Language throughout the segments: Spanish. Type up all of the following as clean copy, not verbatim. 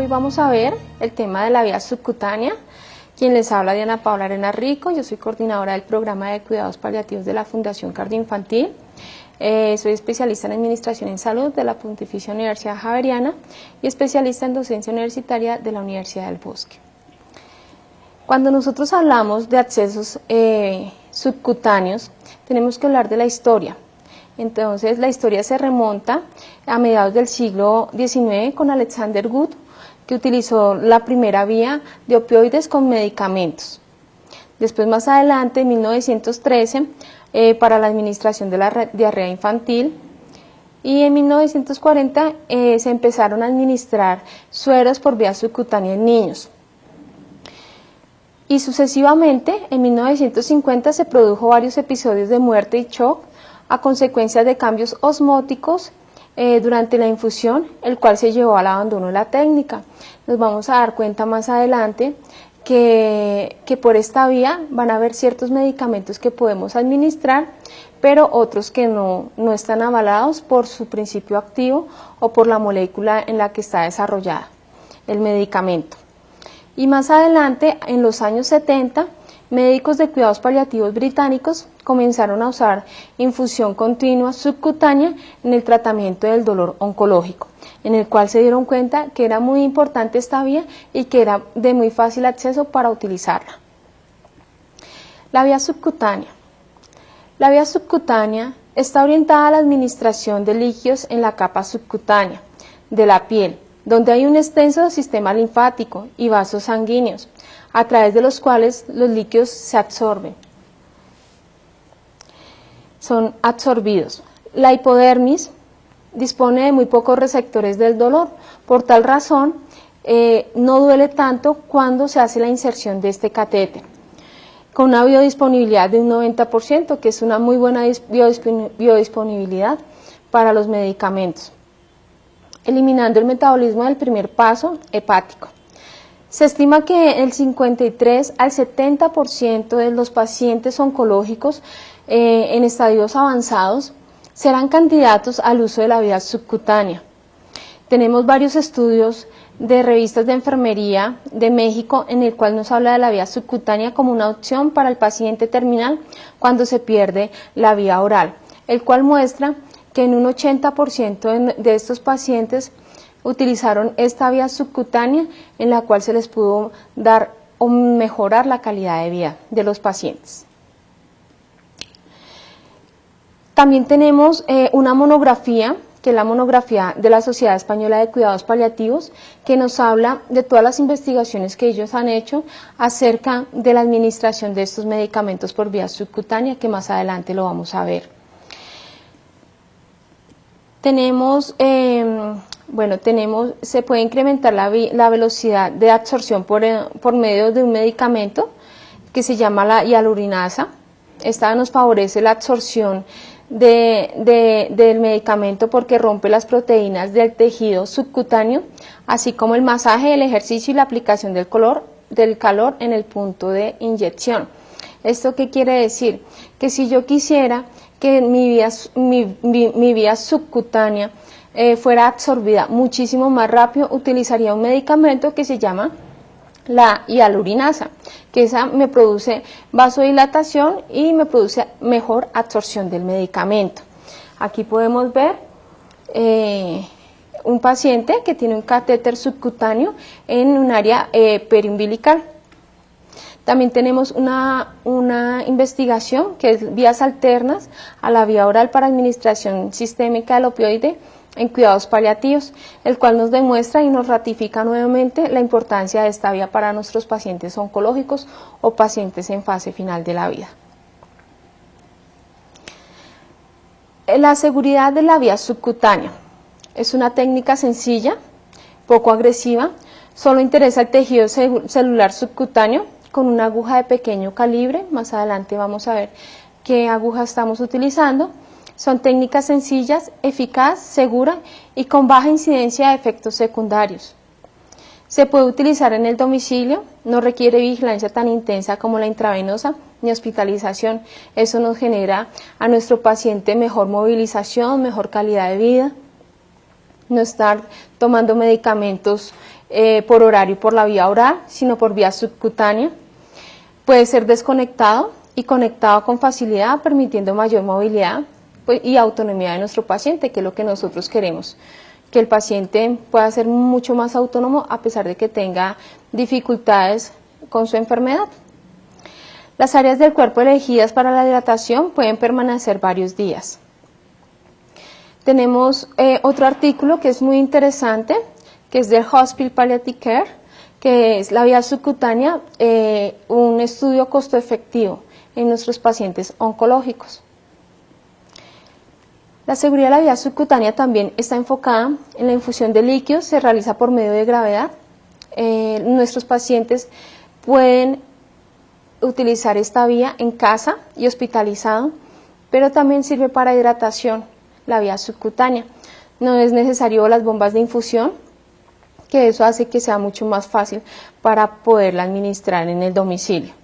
Hoy vamos a ver el tema de la vía subcutánea. Quien les habla, Diana Paula Arenas Rico. Yo soy coordinadora del programa de cuidados paliativos de la Fundación Cardioinfantil. Soy especialista en Administración en Salud de la Pontificia Universidad Javeriana y especialista en Docencia Universitaria de la Universidad del Bosque. Cuando nosotros hablamos de accesos subcutáneos, tenemos que hablar de la historia. Entonces, la historia se remonta a mediados del siglo XIX con Alexander Wood, que utilizó la primera vía de opioides con medicamentos. Después, más adelante, en 1913, para la administración de la diarrea infantil, y en 1940 se empezaron a administrar sueros por vía subcutánea en niños. Y sucesivamente, en 1950 se produjo varios episodios de muerte y shock a consecuencia de cambios osmóticos durante la infusión, el cual se llevó al abandono de la técnica. Nos vamos a dar cuenta más adelante que por esta vía van a haber ciertos medicamentos que podemos administrar, pero otros que no están avalados por su principio activo o por la molécula en la que está desarrollada el medicamento. Y más adelante, en los años 70, médicos de cuidados paliativos británicos comenzaron a usar infusión continua subcutánea en el tratamiento del dolor oncológico, en el cual se dieron cuenta que era muy importante esta vía y que era de muy fácil acceso para utilizarla. La vía subcutánea. La vía subcutánea está orientada a la administración de líquidos en la capa subcutánea de la piel, donde hay un extenso sistema linfático y vasos sanguíneos, a través de los cuales los líquidos se absorben. Son absorbidos. La hipodermis dispone de muy pocos receptores del dolor, por tal razón no duele tanto cuando se hace la inserción de este catéter, con una biodisponibilidad de un 90%, que es una muy buena biodisponibilidad para los medicamentos, eliminando el metabolismo del primer paso hepático. Se estima que el 53 al 70% de los pacientes oncológicos en estadios avanzados serán candidatos al uso de la vía subcutánea. Tenemos varios estudios de revistas de enfermería de México en el cual nos habla de la vía subcutánea como una opción para el paciente terminal cuando se pierde la vía oral, el cual muestra que en un 80% de estos pacientes utilizaron esta vía subcutánea en la cual se les pudo dar o mejorar la calidad de vida de los pacientes. También tenemos una monografía, que es la monografía de la Sociedad Española de Cuidados Paliativos, que nos habla de todas las investigaciones que ellos han hecho acerca de la administración de estos medicamentos por vía subcutánea, que más adelante lo vamos a ver. Se puede incrementar la velocidad de absorción por medio de un medicamento que se llama la hialuronasa. Esta nos favorece la absorción del medicamento porque rompe las proteínas del tejido subcutáneo, así como el masaje, el ejercicio y la aplicación del calor en el punto de inyección. ¿Esto qué quiere decir? Que si yo quisiera que mi vía subcutánea fuera absorbida muchísimo más rápido, utilizaría un medicamento que se llama la hialuronasa, que esa me produce vasodilatación y me produce mejor absorción del medicamento. Aquí podemos ver un paciente que tiene un catéter subcutáneo en un área periumbilical. También tenemos una investigación que es vías alternas a la vía oral para administración sistémica del opioide en cuidados paliativos, el cual nos demuestra y nos ratifica nuevamente la importancia de esta vía para nuestros pacientes oncológicos o pacientes en fase final de la vida. La seguridad de la vía subcutánea es una técnica sencilla, poco agresiva, solo interesa el tejido celular subcutáneo con una aguja de pequeño calibre. Más adelante vamos a ver qué aguja estamos utilizando. Son técnicas sencillas, eficaz, segura y con baja incidencia de efectos secundarios. Se puede utilizar en el domicilio, no requiere vigilancia tan intensa como la intravenosa ni hospitalización. Eso nos genera a nuestro paciente mejor movilización, mejor calidad de vida, no estar tomando medicamentos por horario y por la vía oral, sino por vía subcutánea. Puede ser desconectado y conectado con facilidad, permitiendo mayor movilidad y autonomía de nuestro paciente, que es lo que nosotros queremos, que el paciente pueda ser mucho más autónomo a pesar de que tenga dificultades con su enfermedad. Las áreas del cuerpo elegidas para la hidratación pueden permanecer varios días. Tenemos otro artículo que es muy interesante, que es del Hospital Palliative Care, que es la vía subcutánea, un estudio costo efectivo en nuestros pacientes oncológicos. La seguridad de la vía subcutánea también está enfocada en la infusión de líquidos, se realiza por medio de gravedad. Nuestros pacientes pueden utilizar esta vía en casa y hospitalizado, pero también sirve para hidratación, la vía subcutánea. No es necesario las bombas de infusión, que eso hace que sea mucho más fácil para poderla administrar en el domicilio.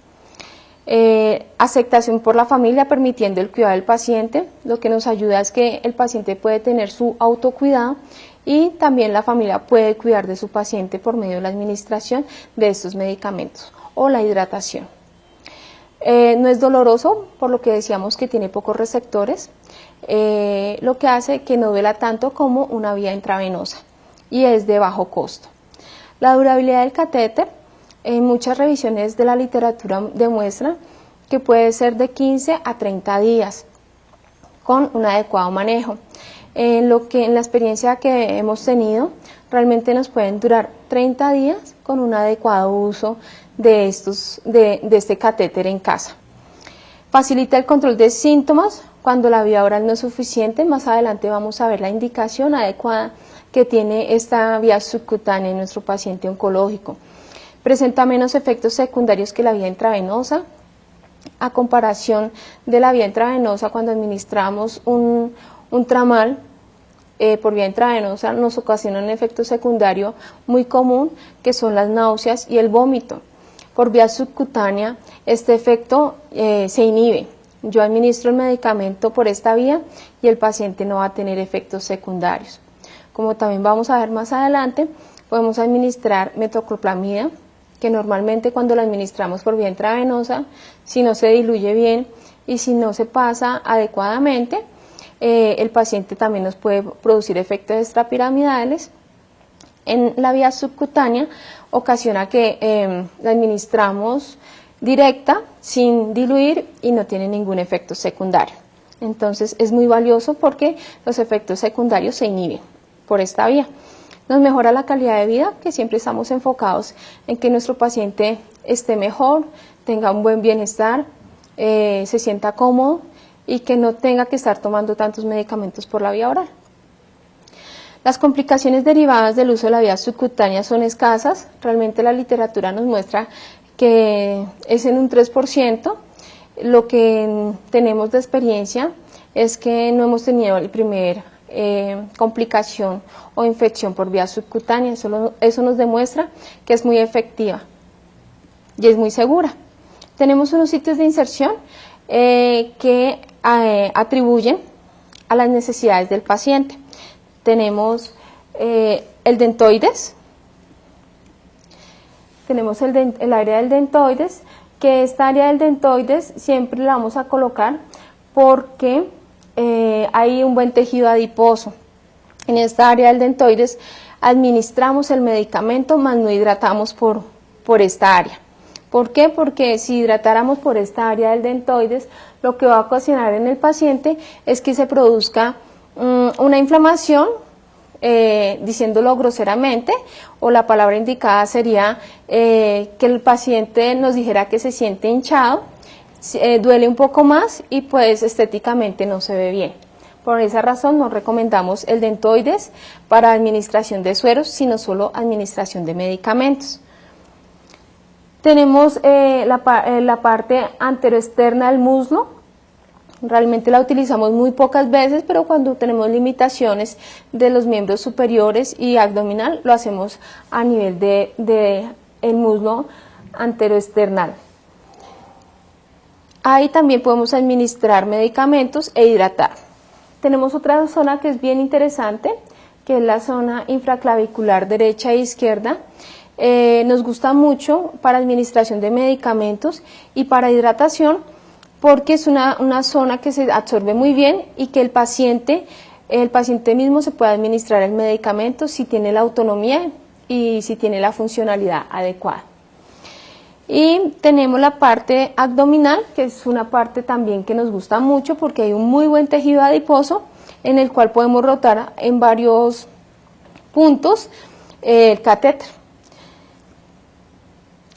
Aceptación por la familia, permitiendo el cuidado del paciente. Lo que nos ayuda es que el paciente puede tener su autocuidado y también la familia puede cuidar de su paciente por medio de la administración de estos medicamentos o la hidratación. No es doloroso, por lo que decíamos que tiene pocos receptores, lo que hace que no duela tanto como una vía intravenosa y es de bajo costo. La durabilidad del catéter, en muchas revisiones de la literatura demuestra que puede ser de 15 a 30 días con un adecuado manejo. En la experiencia que hemos tenido, realmente nos pueden durar 30 días con un adecuado uso de este catéter en casa. Facilita el control de síntomas cuando la vía oral no es suficiente. Más adelante vamos a ver la indicación adecuada que tiene esta vía subcutánea en nuestro paciente oncológico. Presenta menos efectos secundarios que la vía intravenosa. A comparación de la vía intravenosa, cuando administramos un tramal por vía intravenosa, nos ocasiona un efecto secundario muy común, que son las náuseas y el vómito. Por vía subcutánea, este efecto se inhibe. Yo administro el medicamento por esta vía y el paciente no va a tener efectos secundarios. Como también vamos a ver más adelante, podemos administrar metoclopramida, que normalmente cuando la administramos por vía intravenosa, si no se diluye bien y si no se pasa adecuadamente, el paciente también nos puede producir efectos extrapiramidales. En la vía subcutánea ocasiona que la administramos directa, sin diluir y no tiene ningún efecto secundario. Entonces es muy valioso porque los efectos secundarios se inhiben por esta vía. Nos mejora la calidad de vida, que siempre estamos enfocados en que nuestro paciente esté mejor, tenga un buen bienestar, se sienta cómodo y que no tenga que estar tomando tantos medicamentos por la vía oral. Las complicaciones derivadas del uso de la vía subcutánea son escasas. Realmente la literatura nos muestra que es en un 3%. Lo que tenemos de experiencia es que no hemos tenido el primer complicación o infección por vía subcutánea. Eso nos demuestra que es muy efectiva y es muy segura. Tenemos unos sitios de inserción que atribuyen a las necesidades del paciente. Tenemos el dentoides, tenemos el área del dentoides, que esta área del dentoides siempre la vamos a colocar porque hay un buen tejido adiposo. En esta área del dentoides administramos el medicamento, más no hidratamos por esta área. ¿Por qué? Porque si hidratáramos por esta área del dentoides, lo que va a ocasionar en el paciente es que se produzca una inflamación, diciéndolo groseramente, o la palabra indicada sería que el paciente nos dijera que se siente hinchado, duele un poco más y pues estéticamente no se ve bien. Por esa razón no recomendamos el dentoides para administración de sueros, sino solo administración de medicamentos. Tenemos la parte anteroexterna del muslo. Realmente la utilizamos muy pocas veces, pero cuando tenemos limitaciones de los miembros superiores y abdominal, lo hacemos a nivel de el muslo anteroexternal. Ahí también podemos administrar medicamentos e hidratar. Tenemos otra zona que es bien interesante, que es la zona infraclavicular derecha e izquierda. Nos gusta mucho para administración de medicamentos y para hidratación, porque es una zona que se absorbe muy bien y que el paciente mismo se puede administrar el medicamento si tiene la autonomía y si tiene la funcionalidad adecuada. Y tenemos la parte abdominal, que es una parte también que nos gusta mucho porque hay un muy buen tejido adiposo en el cual podemos rotar en varios puntos el catéter.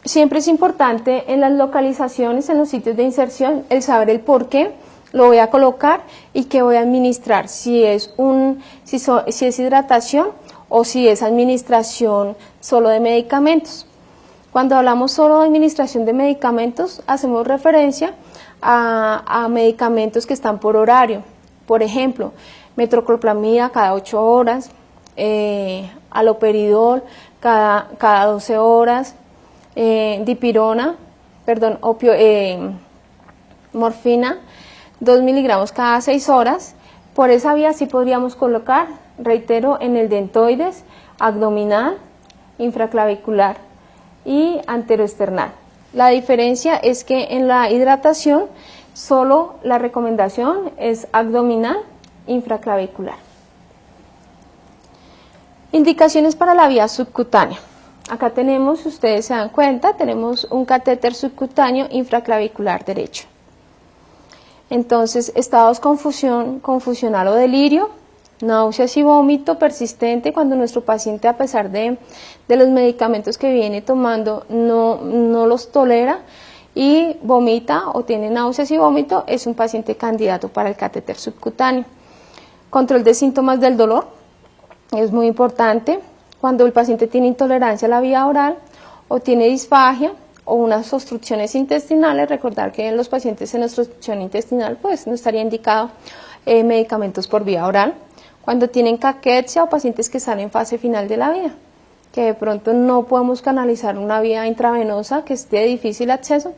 Siempre es importante en las localizaciones, en los sitios de inserción, el saber el por qué lo voy a colocar y qué voy a administrar, si es hidratación o si es administración solo de medicamentos. Cuando hablamos solo de administración de medicamentos, hacemos referencia a medicamentos que están por horario. Por ejemplo, metoclopramida cada 8 horas, haloperidol cada 12 horas, morfina 2 miligramos cada 6 horas. Por esa vía sí podríamos colocar, reitero, en el deltoides, abdominal, infraclavicular y anteroesternal. La diferencia es que en la hidratación solo la recomendación es abdominal, infraclavicular. Indicaciones para la vía subcutánea. Acá tenemos, si ustedes se dan cuenta, tenemos un catéter subcutáneo infraclavicular derecho. Entonces, estados confusional o delirio, náuseas y vómito persistente cuando nuestro paciente, a pesar de los medicamentos que viene tomando, no los tolera y vomita o tiene náuseas y vómito, es un paciente candidato para el catéter subcutáneo. Control de síntomas del dolor, es muy importante cuando el paciente tiene intolerancia a la vía oral o tiene disfagia o unas obstrucciones intestinales. Recordar que en los pacientes en obstrucción intestinal pues no estaría indicado medicamentos por vía oral. Cuando tienen caquexia o pacientes que están en fase final de la vida, que de pronto no podemos canalizar una vía intravenosa que esté de difícil acceso,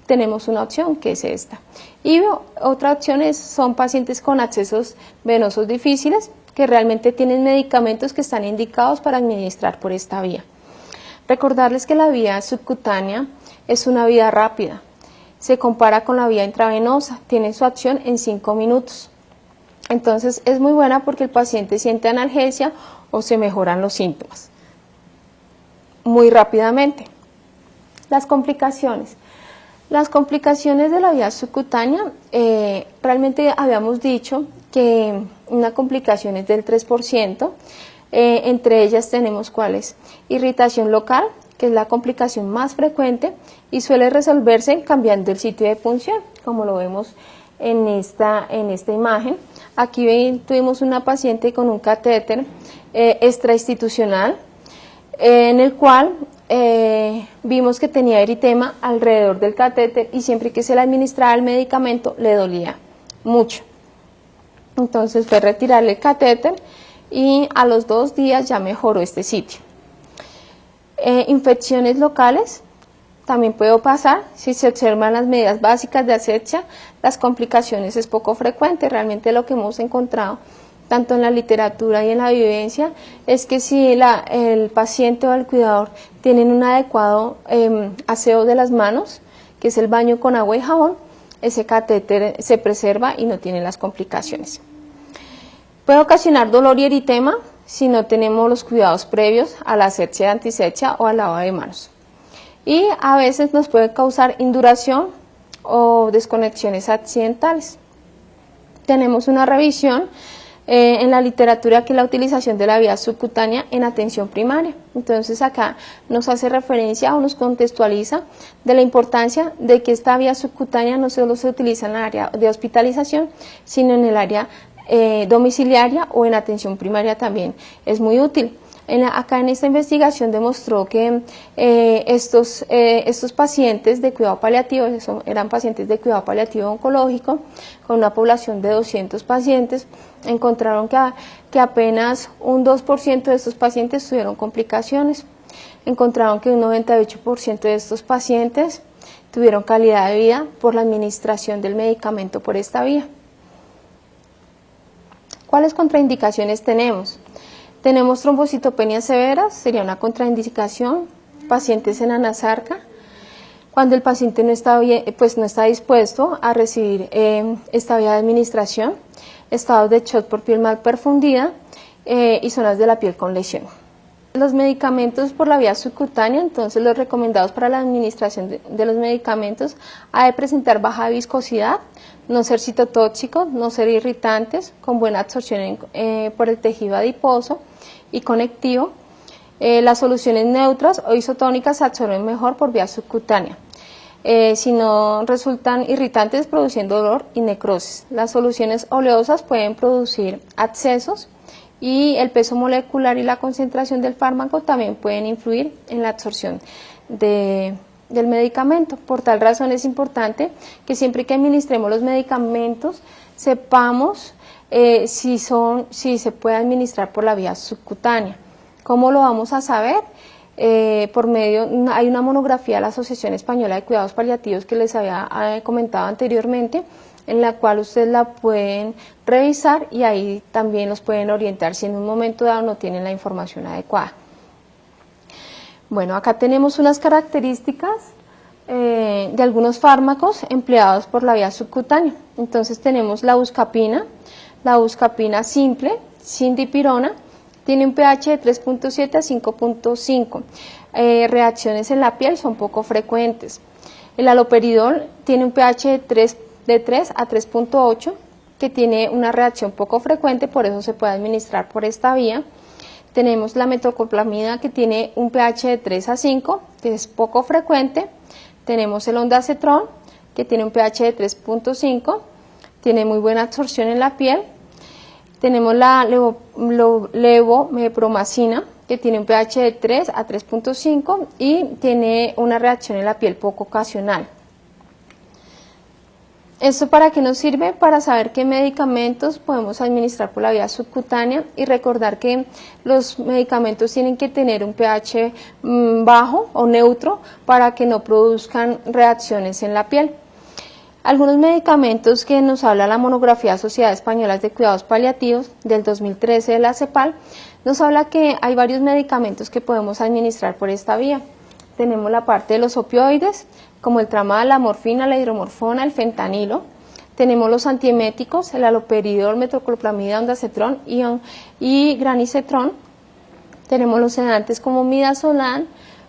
tenemos una opción que es esta. Y otra opción son pacientes con accesos venosos difíciles que realmente tienen medicamentos que están indicados para administrar por esta vía. Recordarles que la vía subcutánea es una vía rápida, se compara con la vía intravenosa, tiene su acción en 5 minutos. Entonces es muy buena porque el paciente siente analgesia o se mejoran los síntomas muy rápidamente. Las complicaciones. Las complicaciones de la vía subcutánea, realmente habíamos dicho que una complicación es del 3%, entre ellas tenemos cuáles: irritación local, que es la complicación más frecuente y suele resolverse cambiando el sitio de punción, como lo vemos en esta imagen. Aquí tuvimos una paciente con un catéter extrainstitucional, en el cual vimos que tenía eritema alrededor del catéter y siempre que se le administraba el medicamento le dolía mucho. Entonces fue retirarle el catéter y a los 2 días ya mejoró este sitio. Infecciones locales también puede pasar. Si se observan las medidas básicas de asepsia, las complicaciones es poco frecuente. Realmente lo que hemos encontrado tanto en la literatura y en la vivencia es que si el paciente o el cuidador tienen un adecuado aseo de las manos, que es el baño con agua y jabón, ese catéter se preserva y no tiene las complicaciones. Puede ocasionar dolor y eritema si no tenemos los cuidados previos a la asepsia, antisepsia o al lavado de manos. Y a veces nos puede causar induración o desconexiones accidentales. Tenemos una revisión en la literatura que es la utilización de la vía subcutánea en atención primaria. Entonces acá nos hace referencia o nos contextualiza de la importancia de que esta vía subcutánea no solo se utiliza en el área de hospitalización, sino en el área domiciliaria o en atención primaria también es muy útil. Acá en esta investigación demostró que estos pacientes de cuidado paliativo, eran pacientes de cuidado paliativo oncológico, con una población de 200 pacientes, encontraron que apenas un 2% de estos pacientes tuvieron complicaciones. Encontraron que un 98% de estos pacientes tuvieron calidad de vida por la administración del medicamento por esta vía. ¿Cuáles contraindicaciones tenemos? Tenemos trombocitopenias severas, sería una contraindicación, pacientes en anasarca, cuando el paciente no está bien, pues no está dispuesto a recibir esta vía de administración, estados de shock por piel mal perfundida y zonas de la piel con lesión. Los medicamentos por la vía subcutánea, entonces los recomendados para la administración de los medicamentos ha de presentar baja viscosidad, no ser citotóxicos, no ser irritantes, con buena absorción por el tejido adiposo y conectivo. Las soluciones neutras o isotónicas se absorben mejor por vía subcutánea. Si no resultan irritantes, produciendo dolor y necrosis. Las soluciones oleosas pueden producir abscesos y el peso molecular y la concentración del fármaco también pueden influir en la absorción del medicamento. Por tal razón es importante que siempre que administremos los medicamentos sepamos si se puede administrar por la vía subcutánea. ¿Cómo lo vamos a saber? Hay una monografía de la Asociación Española de Cuidados Paliativos que les había comentado anteriormente, en la cual ustedes la pueden revisar y ahí también los pueden orientar si en un momento dado no tienen la información adecuada. Bueno, acá tenemos unas características de algunos fármacos empleados por la vía subcutánea. Entonces tenemos la buscapina simple, sin dipirona, tiene un pH de 3.7 a 5.5. Reacciones en la piel son poco frecuentes. El haloperidol tiene un pH de 3 a 3.8, que tiene una reacción poco frecuente, por eso se puede administrar por esta vía. Tenemos la metoclopramida, que tiene un pH de 3 a 5, que es poco frecuente. Tenemos el ondansetron, que tiene un pH de 3.5, tiene muy buena absorción en la piel. Tenemos la levomepromacina, que tiene un pH de 3 a 3.5 y tiene una reacción en la piel poco ocasional. ¿Esto para qué nos sirve? Para saber qué medicamentos podemos administrar por la vía subcutánea y recordar que los medicamentos tienen que tener un pH bajo o neutro para que no produzcan reacciones en la piel. Algunos medicamentos que nos habla la monografía Sociedad Española de Cuidados Paliativos del 2013 de la CEPAL, nos habla que hay varios medicamentos que podemos administrar por esta vía. Tenemos la parte de los opioides, como el tramadol, la morfina, la hidromorfona, el fentanilo. Tenemos los antieméticos, el haloperidol, metoclopramida, ondansetron y granisetron. Tenemos los sedantes como midazolam,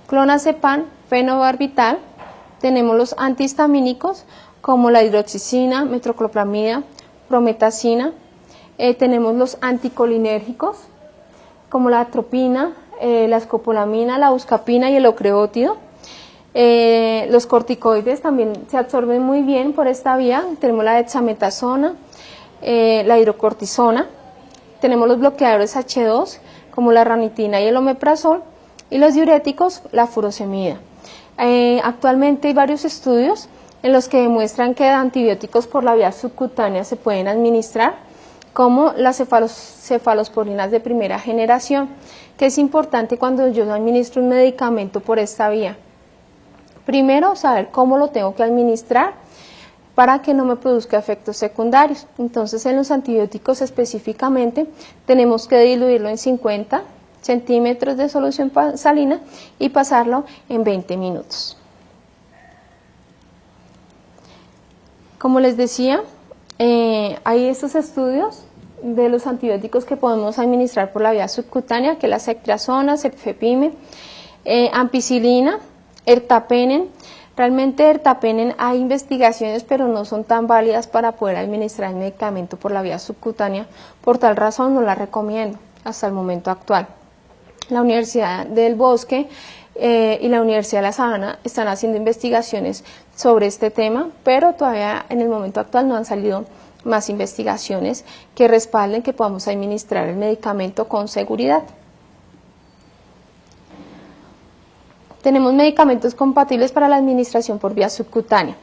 clonazepam, fenobarbital. Tenemos los antihistamínicos como la hidroxicina, metoclopramida, prometacina. Tenemos los anticolinérgicos como la atropina, la escopolamina, la buscapina y el ocreótido. Los corticoides también se absorben muy bien por esta vía. Tenemos la dexametasona, la hidrocortisona. Tenemos los bloqueadores H2 como la ranitidina y el omeprazol, y los diuréticos, la furosemida. Actualmente hay varios estudios en los que demuestran que antibióticos por la vía subcutánea se pueden administrar, como las cefalosporinas de primera generación, que es importante cuando yo administro un medicamento por esta vía. Primero, saber cómo lo tengo que administrar para que no me produzca efectos secundarios. Entonces, en los antibióticos específicamente, tenemos que diluirlo en 50 centímetros de solución salina y pasarlo en 20 minutos. Como les decía, hay estos estudios de los antibióticos que podemos administrar por la vía subcutánea, que es la ceftriaxona, cefepime, ampicilina, ertapenen. Realmente ertapenen hay investigaciones, pero no son tan válidas para poder administrar el medicamento por la vía subcutánea. Por tal razón no la recomiendo hasta el momento actual. La Universidad del Bosque y la Universidad de La Sabana están haciendo investigaciones sobre este tema, pero todavía en el momento actual no han salido más investigaciones que respalden que podamos administrar el medicamento con seguridad. Tenemos medicamentos compatibles para la administración por vía subcutánea.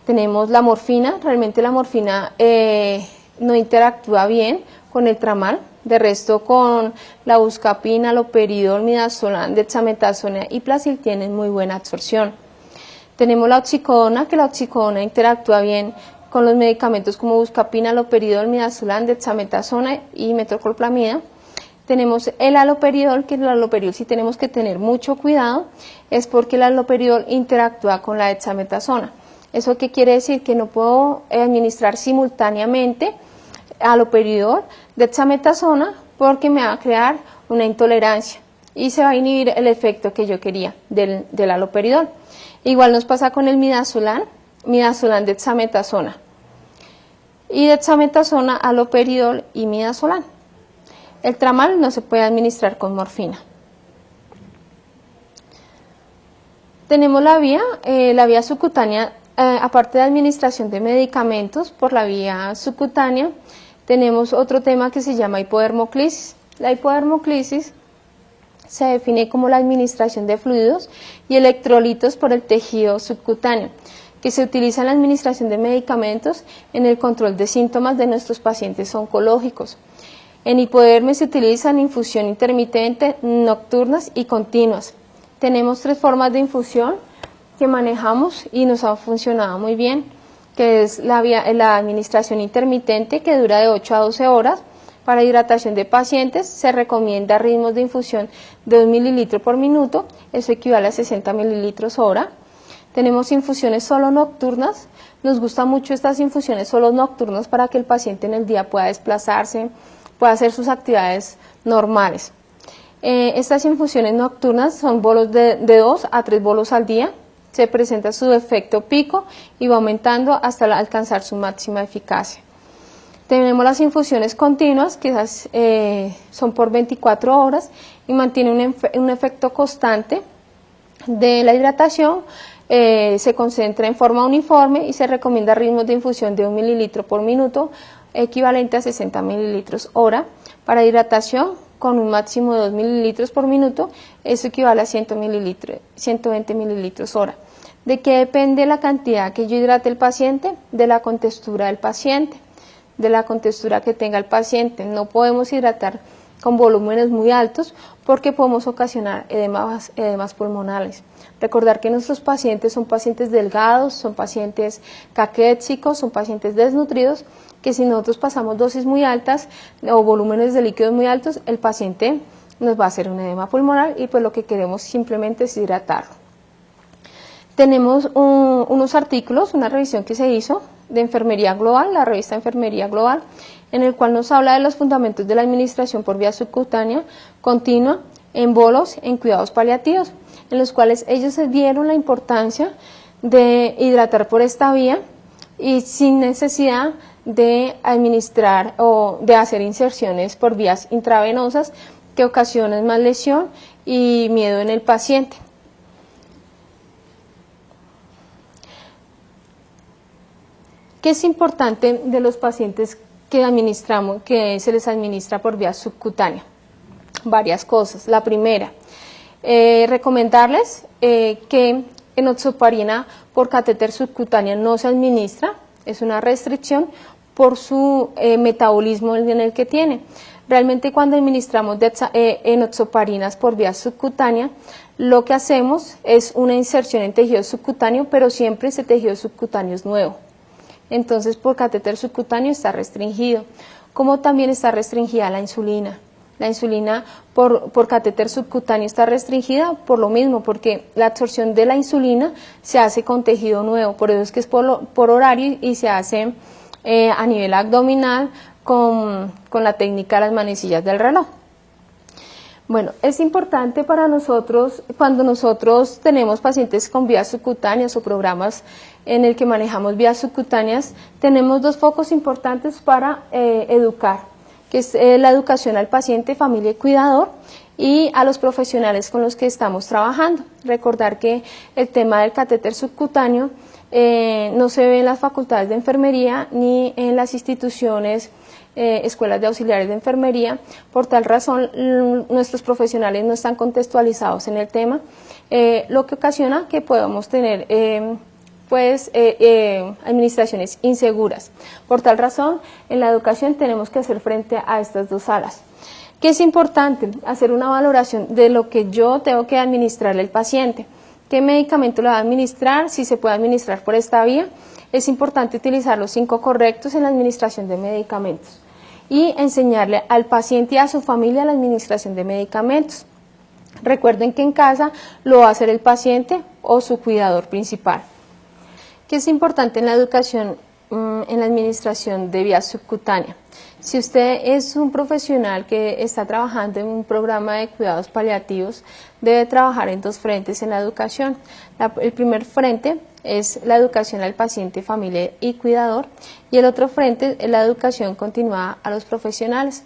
Tenemos la morfina. Realmente la morfina no interactúa bien con el tramal. De resto, con la buscapina, haloperidol, midazolam, dexametasona y placil tienen muy buena absorción. Tenemos la oxicodona, que la oxicodona interactúa bien con los medicamentos como buscapina, haloperidol, midazolam, dexametasona y metoclopramida. Tenemos el haloperidol, que el haloperidol sí tenemos que tener mucho cuidado, es porque el haloperidol interactúa con la dexametasona. ¿Eso qué quiere decir? Que no puedo administrar simultáneamente haloperidol, dexametasona, porque me va a crear una intolerancia y se va a inhibir el efecto que yo quería del haloperidol. Igual nos pasa con el midazolam dexametasona y dexametasona, haloperidol y midazolam. El tramal no se puede administrar con morfina. Tenemos la vía subcutánea, aparte de administración de medicamentos por la vía subcutánea, tenemos otro tema que se llama hipodermoclisis. La hipodermoclisis se define como la administración de fluidos y electrolitos por el tejido subcutáneo, que se utiliza en la administración de medicamentos en el control de síntomas de nuestros pacientes oncológicos. En hipodermia se utilizan infusión intermitente, nocturnas y continuas. Tenemos 3 formas de infusión que manejamos y nos han funcionado muy bien, que es la administración intermitente, que dura de 8 a 12 horas. Para hidratación de pacientes se recomienda ritmos de infusión de 1 mililitro por minuto, eso equivale a 60 mililitros hora. Tenemos infusiones solo nocturnas, nos gustan mucho estas infusiones solo nocturnas para que el paciente en el día pueda desplazarse, pueda hacer sus actividades normales. Estas infusiones nocturnas son bolos de 2 a 3 bolos al día, se presenta su efecto pico y va aumentando hasta alcanzar su máxima eficacia. Tenemos las infusiones continuas, que son por 24 horas y mantienen un efecto constante de la hidratación, se concentra en forma uniforme y se recomienda ritmos de infusión de 1 mililitro por minuto, equivalente a 60 mililitros hora. Para hidratación, con un máximo de 2 mililitros por minuto, eso equivale a 120 mililitros hora. ¿De qué depende la cantidad que yo hidrate el paciente? De la contextura del paciente, de la contextura que tenga el paciente. No podemos hidratar con volúmenes muy altos porque podemos ocasionar edemas pulmonales. Recordar que nuestros pacientes son pacientes delgados, son pacientes caquéxicos, son pacientes desnutridos, que si nosotros pasamos dosis muy altas o volúmenes de líquidos muy altos, el paciente nos va a hacer un edema pulmonar y pues lo que queremos simplemente es hidratarlo. Tenemos unos artículos, una revisión que se hizo de Enfermería Global, la revista Enfermería Global, en el cual nos habla de los fundamentos de la administración por vía subcutánea continua en bolos en cuidados paliativos, en los cuales ellos se dieron la importancia de hidratar por esta vía y sin necesidad de administrar o de hacer inserciones por vías intravenosas que ocasionan más lesión y miedo en el paciente. ¿Qué es importante de los pacientes que se les administra por vía subcutánea? Varias cosas. La primera, recomendarles que enoxaparina por catéter subcutánea no se administra, es una restricción por su metabolismo en el que tiene. Realmente cuando administramos enoxaparinas por vía subcutánea, lo que hacemos es una inserción en tejido subcutáneo, pero siempre ese tejido subcutáneo es nuevo. Entonces por catéter subcutáneo está restringido, como también está restringida la insulina. La insulina por catéter subcutáneo está restringida por lo mismo, porque la absorción de la insulina se hace con tejido nuevo, por eso es que es por horario y se hace a nivel abdominal con la técnica de las manecillas del reloj. Bueno, es importante para nosotros, cuando nosotros tenemos pacientes con vías subcutáneas o programas en el que manejamos vías subcutáneas, tenemos 2 focos importantes para educar, que es la educación al paciente, familia y cuidador, y a los profesionales con los que estamos trabajando. Recordar que el tema del catéter subcutáneo no se ve en las facultades de enfermería ni en las instituciones escuelas de auxiliares de enfermería. Por tal razón nuestros profesionales no están contextualizados en el tema, lo que ocasiona que podamos tener administraciones inseguras. Por tal razón en la educación tenemos que hacer frente a estas 2 alas. ¿Qué es importante? Hacer una valoración de lo que yo tengo que administrarle al paciente. ¿Qué medicamento le va a administrar? Si se puede administrar por esta vía. Es importante utilizar los 5 correctos en la administración de medicamentos. y enseñarle al paciente y a su familia la administración de medicamentos. Recuerden que en casa lo va a hacer el paciente o su cuidador principal. ¿Qué es importante en la educación en la administración de vía subcutánea? Si usted es un profesional que está trabajando en un programa de cuidados paliativos, debe trabajar en dos frentes en la educación. El primer frente es la educación al paciente, familia y cuidador, y el otro frente es la educación continuada a los profesionales.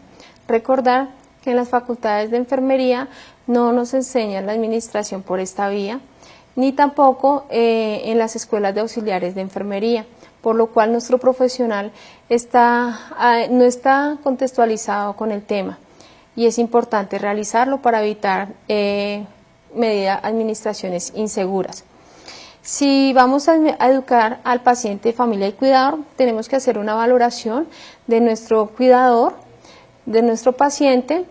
Recordar que en las facultades de enfermería no nos enseñan la administración por esta vía, ni tampoco en las escuelas de auxiliares de enfermería, por lo cual nuestro profesional no está contextualizado con el tema y es importante realizarlo para evitar administraciones inseguras. Si vamos a educar al paciente, familia y cuidador, tenemos que hacer una valoración de nuestro cuidador, de nuestro paciente.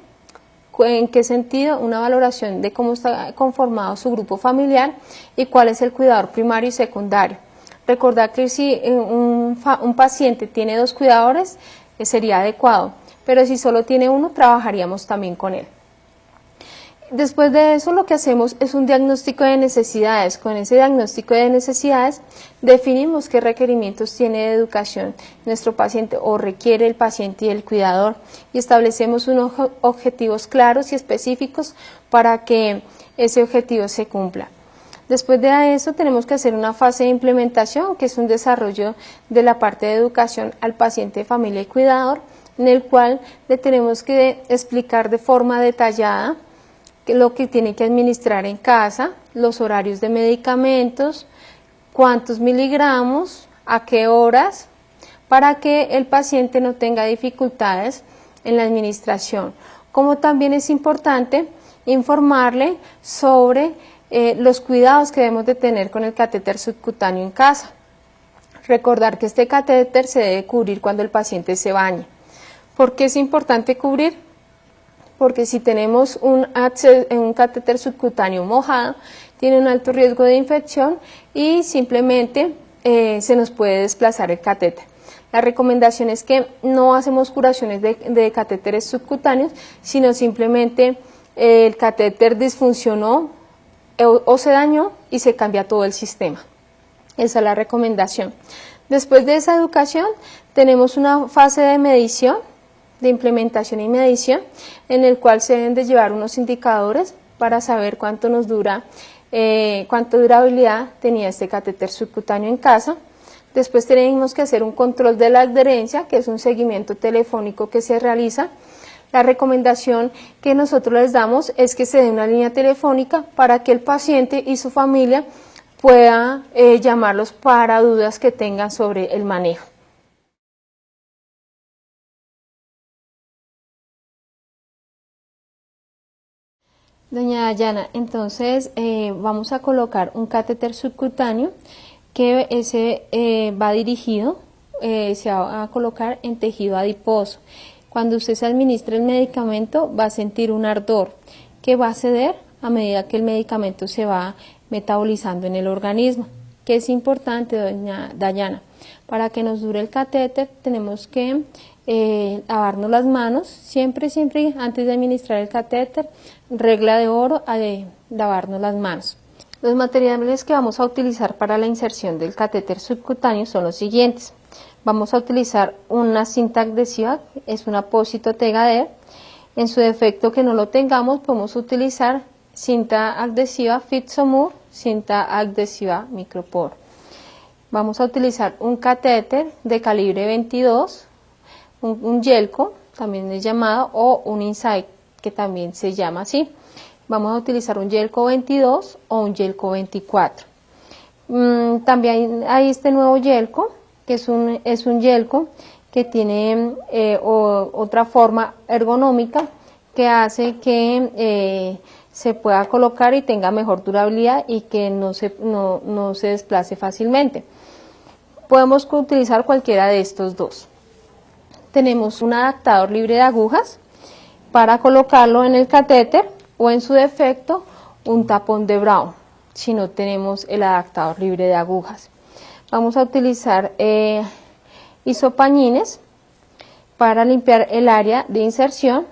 ¿En qué sentido? Una valoración de cómo está conformado su grupo familiar y cuál es el cuidador primario y secundario. Recordar que si un paciente tiene dos cuidadores, sería adecuado, pero si solo tiene uno, trabajaríamos también con él. Después de eso, lo que hacemos es un diagnóstico de necesidades. Con ese diagnóstico de necesidades, definimos qué requerimientos tiene de educación nuestro paciente o requiere el paciente y el cuidador, y establecemos unos objetivos claros y específicos para que ese objetivo se cumpla. Después de eso, tenemos que hacer una fase de implementación, que es un desarrollo de la parte de educación al paciente, familia y cuidador, en el cual le tenemos que explicar de forma detallada lo que tiene que administrar en casa, los horarios de medicamentos, cuántos miligramos, a qué horas, para que el paciente no tenga dificultades en la administración. Como también es importante informarle sobre los cuidados que debemos de tener con el catéter subcutáneo en casa. Recordar que este catéter se debe cubrir cuando el paciente se bañe. ¿Por qué es importante cubrir? Porque si tenemos un catéter subcutáneo mojado, tiene un alto riesgo de infección y simplemente se nos puede desplazar el catéter. La recomendación es que no hacemos curaciones de catéteres subcutáneos, sino simplemente el catéter disfuncionó o se dañó y se cambia todo el sistema. Esa es la recomendación. Después de esa educación, tenemos una fase de medición, de implementación y medición, en el cual se deben de llevar unos indicadores para saber cuánta durabilidad tenía este catéter subcutáneo en casa. Después tenemos que hacer un control de la adherencia, que es un seguimiento telefónico que se realiza. La recomendación que nosotros les damos es que se dé una línea telefónica para que el paciente y su familia puedan llamarlos para dudas que tengan sobre el manejo. Doña Dayana, entonces vamos a colocar un catéter subcutáneo que va dirigido, se va a colocar en tejido adiposo. Cuando usted se administre el medicamento va a sentir un ardor que va a ceder a medida que el medicamento se va metabolizando en el organismo. ¿Qué es importante, doña Dayana? Para que nos dure el catéter tenemos que lavarnos las manos, siempre antes de administrar el catéter, regla de oro, lavarnos las manos. Los materiales que vamos a utilizar para la inserción del catéter subcutáneo son los siguientes. Vamos a utilizar una cinta adhesiva, es un apósito Tegader. En su defecto que no lo tengamos, podemos utilizar cinta adhesiva Fixomur, cinta adhesiva Micropor. Vamos a utilizar un catéter de calibre 22, un Yelco, también es llamado, o un Insight, que también se llama así. Vamos a utilizar un Yelco 22 o un Yelco 24. También hay este nuevo Yelco, que es un Yelco que tiene otra forma ergonómica que hace que se pueda colocar y tenga mejor durabilidad y que no se desplace fácilmente. Podemos utilizar cualquiera de estos dos. Tenemos un adaptador libre de agujas para colocarlo en el catéter o en su defecto un tapón de Brown si no tenemos el adaptador libre de agujas. Vamos a utilizar isopañines Para limpiar el área de inserción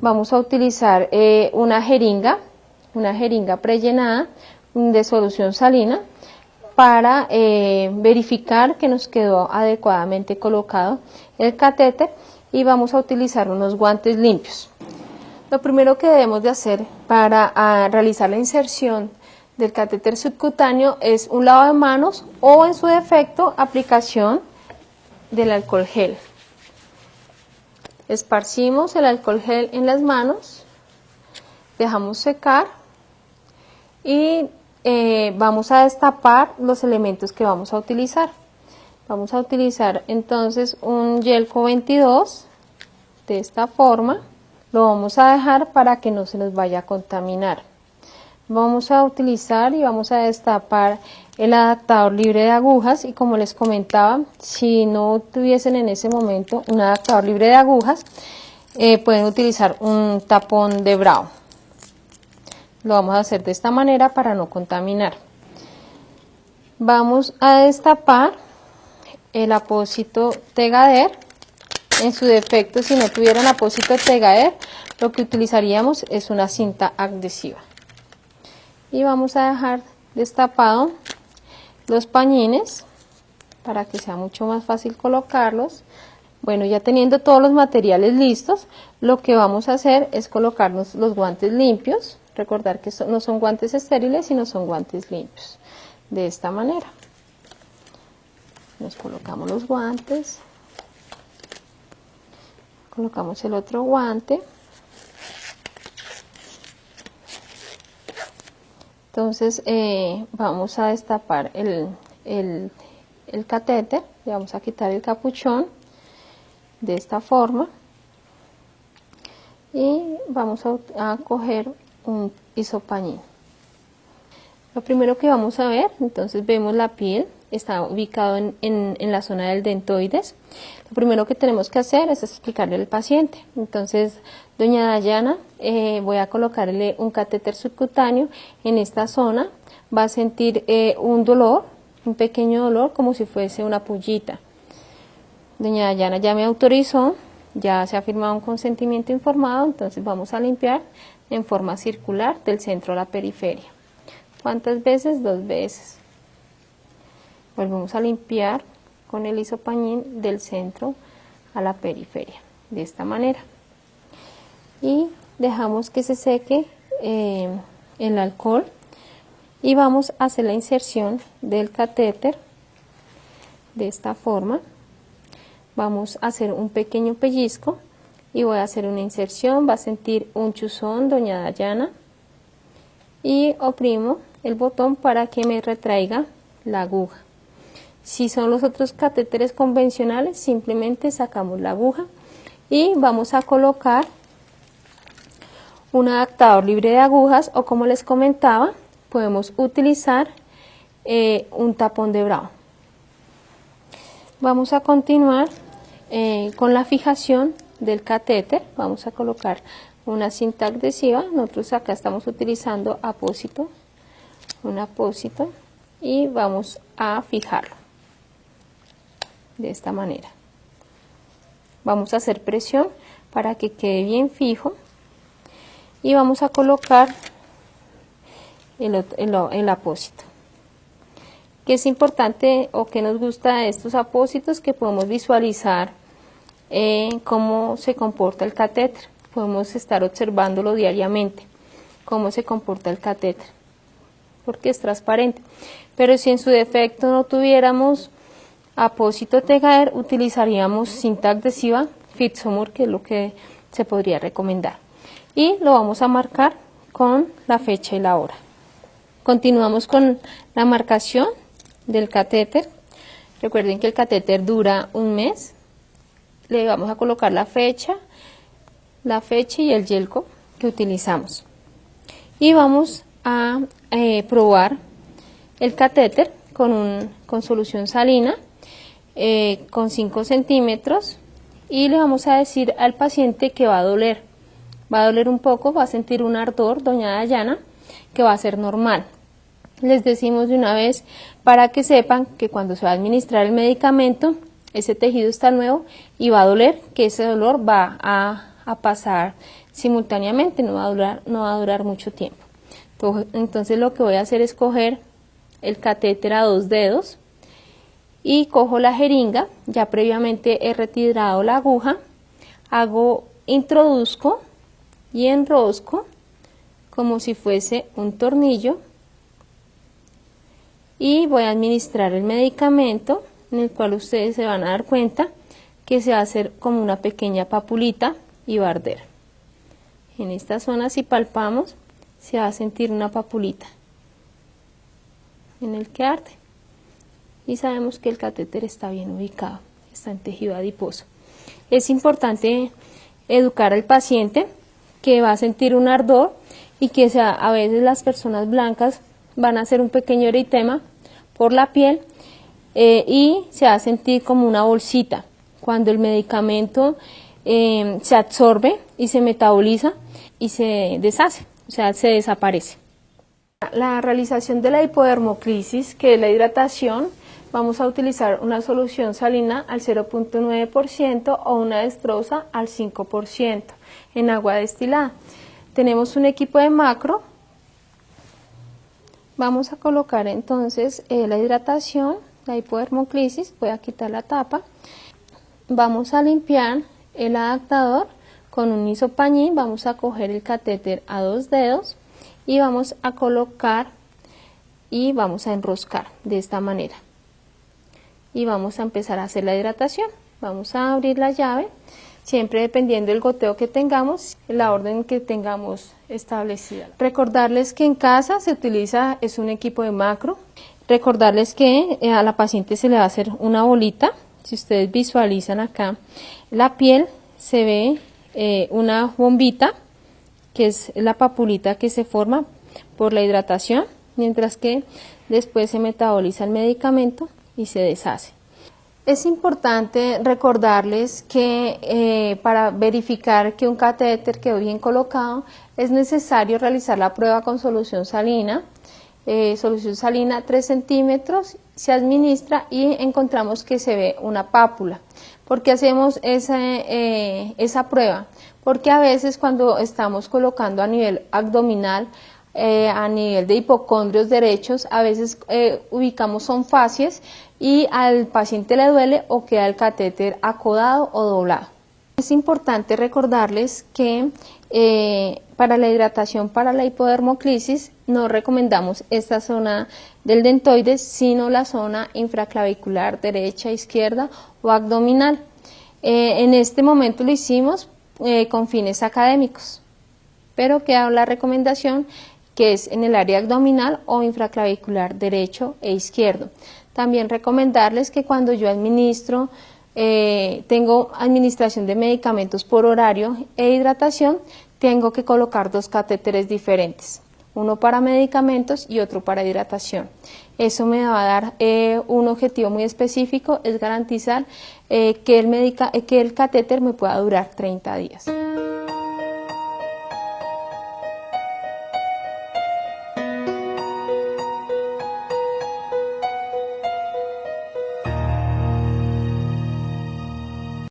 vamos a utilizar una jeringa prellenada de solución salina para verificar que nos quedó adecuadamente colocado el catéter, y vamos a utilizar unos guantes limpios. Lo primero que debemos de hacer para realizar la inserción del catéter subcutáneo es un lavado de manos o, en su defecto, aplicación del alcohol gel. Esparcimos el alcohol gel en las manos, dejamos secar y vamos a destapar los elementos que vamos a utilizar. Vamos a utilizar entonces un Yelco 22 de esta forma. Lo vamos a dejar para que no se nos vaya a contaminar. Vamos a utilizar y vamos a destapar el adaptador libre de agujas, y como les comentaba, si no tuviesen en ese momento un adaptador libre de agujas, pueden utilizar un tapón de Bravo. Lo vamos a hacer de esta manera para no contaminar. Vamos a destapar el apósito Tegader. En su defecto, si no tuvieran apósito Tegader, lo que utilizaríamos es una cinta adhesiva. Y vamos a dejar destapado los pañines para que sea mucho más fácil colocarlos. Bueno, ya teniendo todos los materiales listos, lo que vamos a hacer es colocarnos los guantes limpios. Recordar que no son guantes estériles, sino son guantes limpios. De esta manera. Nos colocamos los guantes. Colocamos el otro guante. Entonces vamos a destapar el catéter, le vamos a quitar el capuchón de esta forma y vamos a coger un isopañín. Lo primero que vamos a ver, entonces vemos la piel, está ubicado en la zona del dentoides. Lo primero que tenemos que hacer es explicarle al paciente. Entonces, doña Dayana, voy a colocarle un catéter subcutáneo en esta zona. Va a sentir un dolor, un pequeño dolor, como si fuese una pullita. Doña Dayana ya me autorizó, ya se ha firmado un consentimiento informado, entonces vamos a limpiar en forma circular del centro a la periferia. ¿Cuántas veces? 2 veces. Volvemos a limpiar con el isopañín del centro a la periferia, de esta manera. Y dejamos que se seque el alcohol y vamos a hacer la inserción del catéter de esta forma. Vamos a hacer un pequeño pellizco y voy a hacer una inserción. Va a sentir un chuzón, doña Dayana, y oprimo el botón para que me retraiga la aguja. Si son los otros catéteres convencionales, simplemente sacamos la aguja y vamos a colocar un adaptador libre de agujas, o, como les comentaba, podemos utilizar un tapón de Bravo. Vamos a continuar con la fijación del catéter. Vamos a colocar una cinta adhesiva. Nosotros acá estamos utilizando apósito, un apósito, y vamos a fijarlo de esta manera. Vamos a hacer presión para que quede bien fijo y vamos a colocar el apósito. Que es importante, o que nos gusta de estos apósitos, que podemos visualizar cómo se comporta el catéter. Podemos estar observándolo diariamente, cómo se comporta el catéter, porque es transparente. Pero si en su defecto no tuviéramos apósito Tegader, utilizaríamos cinta adhesiva Fixomur, que es lo que se podría recomendar. Y lo vamos a marcar con la fecha y la hora. Continuamos con la marcación del catéter. Recuerden que el catéter dura 1 mes. Le vamos a colocar la fecha y el Yelco que utilizamos. Y vamos a probar el catéter con solución salina con 5 centímetros, y le vamos a decir al paciente que va a doler. Va a doler un poco, va a sentir un ardor, doña Dayana, que va a ser normal. Les decimos de una vez para que sepan que cuando se va a administrar el medicamento, ese tejido está nuevo y va a doler, que ese dolor va a pasar simultáneamente, no va a durar mucho tiempo. Entonces lo que voy a hacer es coger el catéter a 2 dedos y cojo la jeringa, ya previamente he retirado la aguja, introduzco y enrosco como si fuese un tornillo y voy a administrar el medicamento, en el cual ustedes se van a dar cuenta que se va a hacer como una pequeña papulita y va a arder. En esta zona, si palpamos, se va a sentir una papulita en el que arde. Y sabemos que el catéter está bien ubicado, está en tejido adiposo. Es importante educar al paciente que va a sentir un ardor y que a veces las personas blancas van a hacer un pequeño eritema por la piel y se va a sentir como una bolsita. Cuando el medicamento se absorbe y se metaboliza y se deshace, o sea, se desaparece. La realización de la hipodermoclisis, que es la hidratación, vamos a utilizar una solución salina al 0.9% o una destroza al 5% en agua destilada. Tenemos un equipo de macro. Vamos a colocar entonces la hidratación, la hipodermoclisis, voy a quitar la tapa. Vamos a limpiar el adaptador con un isopañín, vamos a coger el catéter a 2 dedos y vamos a colocar y vamos a enroscar de esta manera. Y vamos a empezar a hacer la hidratación. Vamos a abrir la llave, siempre dependiendo del goteo que tengamos, la orden que tengamos establecida. Recordarles que en casa se utiliza, es un equipo de macro. Recordarles que a la paciente se le va a hacer una bolita. Si ustedes visualizan acá, la piel se ve una bombita, que es la papulita que se forma por la hidratación, mientras que después se metaboliza el medicamento y se deshace. Es importante recordarles que para verificar que un catéter quedó bien colocado es necesario realizar la prueba con solución salina. Solución salina 3 centímetros, se administra y encontramos que se ve una pápula. ¿Por qué hacemos esa prueba? Porque a veces cuando estamos colocando a nivel abdominal, a nivel de hipocondrios derechos, a veces ubicamos son facies y al paciente le duele o queda el catéter acodado o doblado. Es importante recordarles que para la hidratación, para la hipodermoclisis, no recomendamos esta zona del deltoides, sino la zona infraclavicular derecha, izquierda o abdominal. En este momento lo hicimos con fines académicos, pero queda la recomendación que es en el área abdominal o infraclavicular derecho e izquierdo. También recomendarles que cuando yo administro, tengo administración de medicamentos por horario e hidratación, tengo que colocar 2 catéteres diferentes, uno para medicamentos y otro para hidratación. Eso me va a dar un objetivo muy específico, es garantizar que el catéter me pueda durar 30 días.